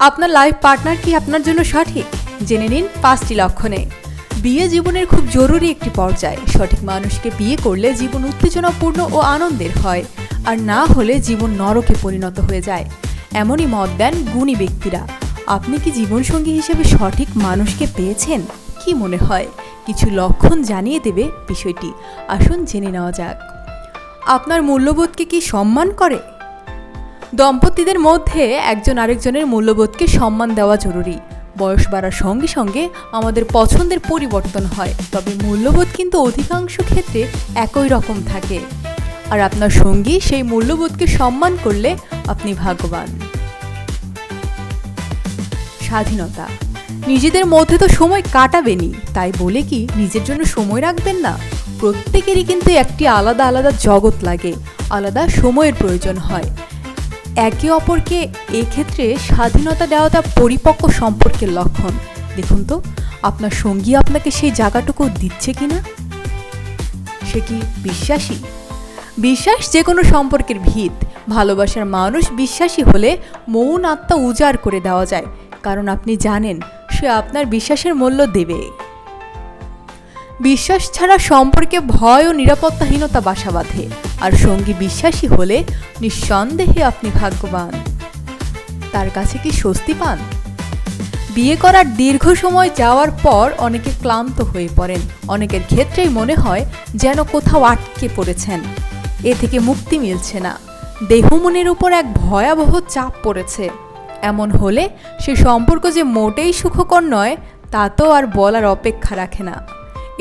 আপনার life partner কি আপনার জন্য সঠিক? জেনে নিন 5টি লক্ষণে। বিয়ে জীবনের খুব জরুরি একটি পর্যায়। সঠিক মানুষকে বিয়ে করলে জীবন উত্তেজনাপূর্ণ ও আনন্দের হয়, আর না হলে জীবন নরকে পরিণত হয়ে যায়। এমনই মত দেন গুণী ব্যক্তিরা। আপনি কি জীবনসঙ্গী হিসেবে সঠিক মানুষকে পেয়েছেন? কি মনে হয়? কিছু লক্ষণ জানিয়ে দেবে বিষয়টি। আসুন জেনে নেওয়া যাক। আপনার মূল্যবোধকে কি সম্মান করে? দম্পতিদের মধ্যে একজন আরেকজনের মূল্যবোধকে সম্মান দেওয়া জরুরি। বয়স বাড়ার সঙ্গে সঙ্গে আমাদের পছন্দের পরিবর্তন হয়, তবে মূল্যবোধ কিন্তু অধিকাংশ ক্ষেত্রে একই রকম থাকে। আর আপনার সঙ্গী সেই মূল্যবোধকে সম্মান করলে আপনি ভাগ্যবান। স্বাধীনতা। নিজেদের মধ্যে তো সময় কাটাবেনই, তাই বলে কি নিজের জন্য সময় রাখবেন না? প্রত্যেকেরই কিন্তু একটি আলাদা আলাদা জগৎ লাগে, আলাদা সময়ের প্রয়োজন হয়। একে অপরকে এক্ষেত্রে স্বাধীনতা দেওয়াটা পরিপক্ক সম্পর্কের লক্ষণ। দেখুন তো আপনার সঙ্গী আপনাকে সেই জায়গাটুকু দিচ্ছে কিনা। সে কি বিশ্বাসী? বিশ্বাস যে কোনো সম্পর্কের ভিত। ভালোবাসার মানুষ বিশ্বাসী হলে মৌন আত্মা উজাড় করে দেওয়া যায়, কারণ আপনি জানেন সে আপনার বিশ্বাসের মূল্য দেবে। বিশ্বাস ছাড়া সম্পর্কে ভয় ও নিরাপত্তাহীনতা বাসা বাঁধে, আর সঙ্গী বিশ্বাসী হলে নিঃসন্দেহে আপনি ভাগ্যবান। তার কাছে কি স্বস্তি পান? বিয়ে করার দীর্ঘ সময় যাওয়ার পর অনেকে ক্লান্ত হয়ে পড়েন। অনেকের ক্ষেত্রেই মনে হয় যেন কোথাও আটকে পড়েছেন, এ থেকে মুক্তি মিলছে না। দেহ মনের উপর এক ভয়াবহ চাপ পড়েছে। এমন হলে সে সম্পর্ক যে মোটেই সুখকর নয় তা তো আর বলার অপেক্ষা রাখে না।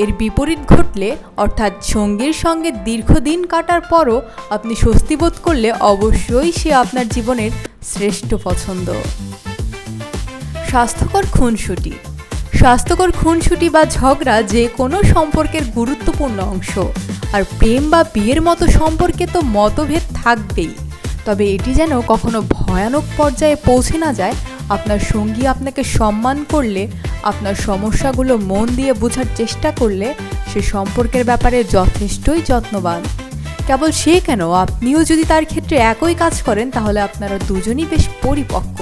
এর বিপরীত ঘটলে, অর্থাৎ সঙ্গীর সঙ্গে দীর্ঘদিন কাটার পরও আপনি স্বস্তি বোধ করলে, অবশ্যই সে আপনার জীবনের শ্রেষ্ঠ পছন্দ। স্বাস্থ্যকর খুনসুটি। স্বাস্থ্যকর খুনসুটি বা ঝগড়া যে কোনো সম্পর্কের গুরুত্বপূর্ণ অংশ। আর প্রেম বা বিয়ের মতো সম্পর্কে তো মতভেদ থাকবেই, তবে এটি যেন কখনো ভয়ানক পর্যায়ে পৌঁছে না যায়। আপনার সঙ্গী আপনাকে সম্মান করলে, আপনার সমস্যাগুলো মন দিয়ে বোঝার চেষ্টা করলে, সে সম্পর্কের ব্যাপারে যথেষ্টই যত্নবান। কেবল সে কেন, আপনিও যদি তার ক্ষেত্রে একই কাজ করেন, তাহলে আপনারা দুজনই বেশ পরিপক্ক।